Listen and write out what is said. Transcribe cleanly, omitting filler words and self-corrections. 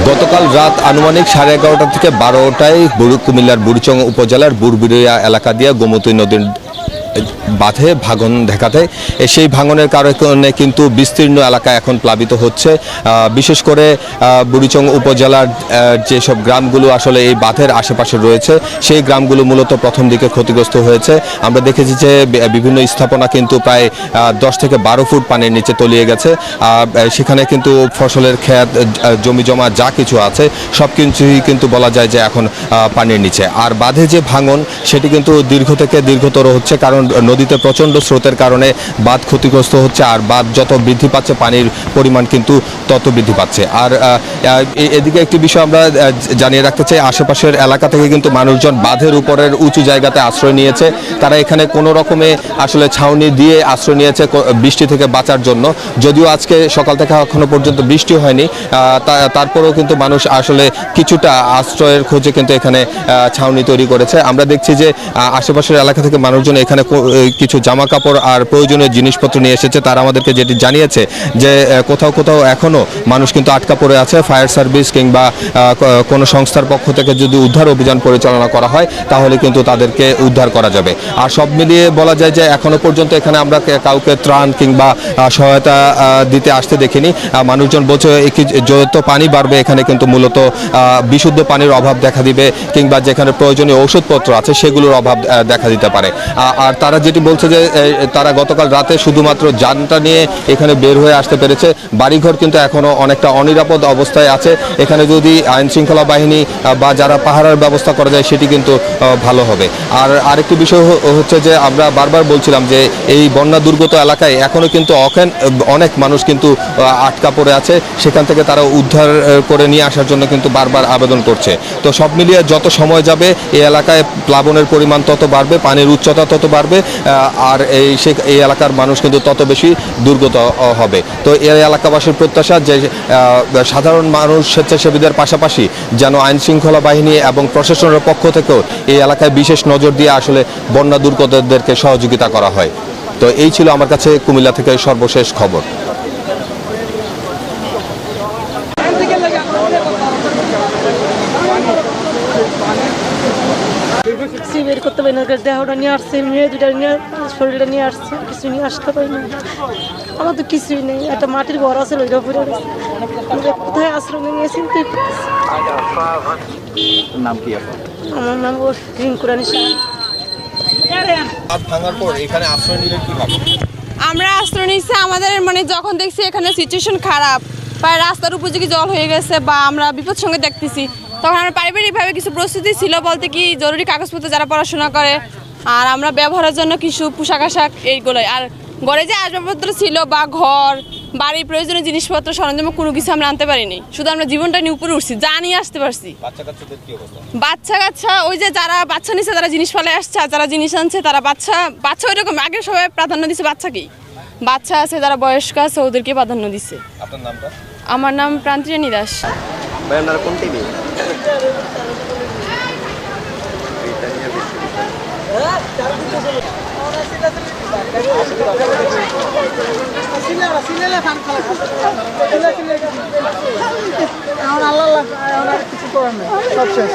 গতকাল রাত আনুমানিক 11:30 থেকে 12টায় কুমিল্লার বুড়িচং উপজেলার বুড়বিড়িয়া এলাকা দিয়ে গোমতী নদীর বাঁধে ভাঙন দেখা দেয়। সেই ভাঙনের কারণে কিন্তু বিস্তীর্ণ এলাকা এখন প্লাবিত হচ্ছে। বিশেষ করে বুড়িচং উপজেলার যেসব গ্রামগুলো আসলে এই বাঁধের আশেপাশে রয়েছে সেই গ্রামগুলো মূলত প্রথম দিকে ক্ষতিগ্রস্ত হয়েছে। আমরা দেখেছি যে বিভিন্ন স্থাপনা কিন্তু প্রায় 10 থেকে 12 ফুট পানির নিচে তলিয়ে গেছে। সেখানে কিন্তু ফসলের ক্ষেত, জমি জমা যা কিছু আছে সব কিছুই কিন্তু বলা যায় যে এখন পানির নিচে। আর বাঁধে যে ভাঙন সেটি কিন্তু দীর্ঘ থেকে দীর্ঘতর হচ্ছে, কারণ নদীতে প্রচণ্ড স্রোতের কারণে বাঁধ ক্ষতিগ্রস্ত হচ্ছে। আর বাঁধ যত বৃদ্ধি পাচ্ছে পানির পরিমাণ কিন্তু তত বৃদ্ধি পাচ্ছে। আর এদিকে একটি বিষয় আমরা জানিয়ে রাখতে চাই, আশেপাশের এলাকা থেকে কিন্তু মানুষজন বাঁধের উপরের উঁচু জায়গাতে আশ্রয় নিয়েছে। তারা এখানে কোনো রকমে আসলে ছাউনি দিয়ে আশ্রয় নিয়েছে বৃষ্টি থেকে বাঁচার জন্য। যদিও আজকে সকাল থেকে এখনো পর্যন্ত বৃষ্টি হয়নি, তারপরেও কিন্তু মানুষ আসলে কিছুটা আশ্রয়ের খোঁজে কিন্তু এখানে ছাউনি তৈরি করেছে। আমরা দেখছি যে আশেপাশের এলাকা থেকে মানুষজন এখানে কিছু জামা কাপড় আর প্রয়োজনীয় জিনিসপত্র নিয়ে এসেছে। তারা আমাদেরকে যেটি জানিয়েছে যে কোথাও কোথাও এখনো মানুষ কিন্তু আটকা পড়ে আছে। ফায়ার সার্ভিস কিংবা কোনো সংস্থার পক্ষ থেকে যদি উদ্ধার অভিযান পরিচালনা করা হয় তাহলে কিন্তু তাদেরকে উদ্ধার করা যাবে। আর সব মিলিয়ে বলা যায় যে এখনো পর্যন্ত এখানে আমরা কাউকে ত্রাণ কিংবা সহায়তা দিতে আসতে দেখিনি। মানুষজন বলছে যত পানি বাড়বে এখানে কিন্তু মূলত বিশুদ্ধ পানির অভাব দেখা দিবে, কিংবা যেখানে প্রয়োজনীয় ওষুধপত্র আছে সেগুলোর অভাব দেখা দিতে পারে। আর তারা যেটি বলছে যে তারা গতকাল রাতে শুধুমাত্র যানটা নিয়ে এখানে বের হয়ে আসতে পেরেছে। বাড়িঘর কিন্তু এখনো অনেকটা অনিরাপদ অবস্থায় আছে। এখানে যদি আইন শৃঙ্খলা বাহিনী বা যারা পাহারার ব্যবস্থা করা যায় সেটি কিন্তু ভালো হবে। আর আরেকটি বিষয় হচ্ছে যে আমরা বারবার বলছিলাম যে এই বন্যা দুর্গত এলাকায় এখনো কিন্তু অনেক মানুষ কিন্তু আটকা পড়ে আছে। সেখান থেকে তারা উদ্ধার করে নিয়ে আসার জন্য কিন্তু বারবার আবেদন করছে। তো সব মিলিয়ে যত সময় যাবে এই এলাকায় প্লাবনের পরিমাণ তত বাড়বে, পানির উচ্চতা তত বাড়বে, আর এই এলাকার মানুষ কিন্তু তত বেশি দুর্গত হবে। তো এই এলাকাবাসীর প্রত্যাশা যে সাধারণ মানুষ, স্বেচ্ছাসেবীদের পাশাপাশি যেন আইন শৃঙ্খলা বাহিনী এবং প্রশাসনের পক্ষ থেকেও এই এলাকায় বিশেষ নজর দিয়ে আসলে বন্যা দুর্গতদেরকে সহযোগিতা করা হয়। তো এই ছিল আমার কাছে কুমিল্লা থেকে সর্বশেষ খবর। বের করতে পারি না, দেহটা নিয়ে আসছে, মেয়ে দুটা নিয়ে শরীরটা নিয়ে আসছে, কিছু নিয়ে আসতে পারি না। আমার তো কিছুই নেই, একটা মাটির ঘর আছে ওইটা পড়ে গেছে। কোথায় আশ্রয় নিয়েছি? আমার নাম রিঙ্কুরানী। আমরা আশ্রয় নিয়েছি আমাদের যখন দেখছি এখানে সিচুয়েশন খারাপ, প্রায় রাস্তার উপযোগী জল হয়ে গেছে বা আমরা বিপদ সঙ্গে দেখতেছি, তখন আমরা পারিবারিকভাবে কিছু প্রস্তুতি ছিল বলতে কি জরুরি কাগজপত্র যারা পড়াশোনা করে, আর আমরা ব্যবহারের জন্য কিছু পোশাক আশাক এইগুলোই, আর ঘরে যে আসবাবপত্র ছিল বা ঘর বাড়ির প্রয়োজনীয় জিনিসপত্র সরঞ্জাম কোনো কিছু আমরা আনতে পারিনি। শুধু আমরা জীবনটা নিয়ে উপরে উঠছি, যা নিয়ে আসতে পারছি। বাচ্চা কাচ্চা ওই যে যারা বাচ্চা নিচ্ছে তারা জিনিস ফেলে আসছে, আর যারা জিনিস আনছে তারা বাচ্চা ওই রকম আগে সবাই প্রাধান্য দিচ্ছে বাচ্চাকেই। বাচ্চা আছে যারা বয়স্ক আছে ওদেরকে প্রাধান্য দিচ্ছে। আমার নাম প্রান্তিরানী দাস। আল্লাহ কিছু করার নেই, সব শেষ।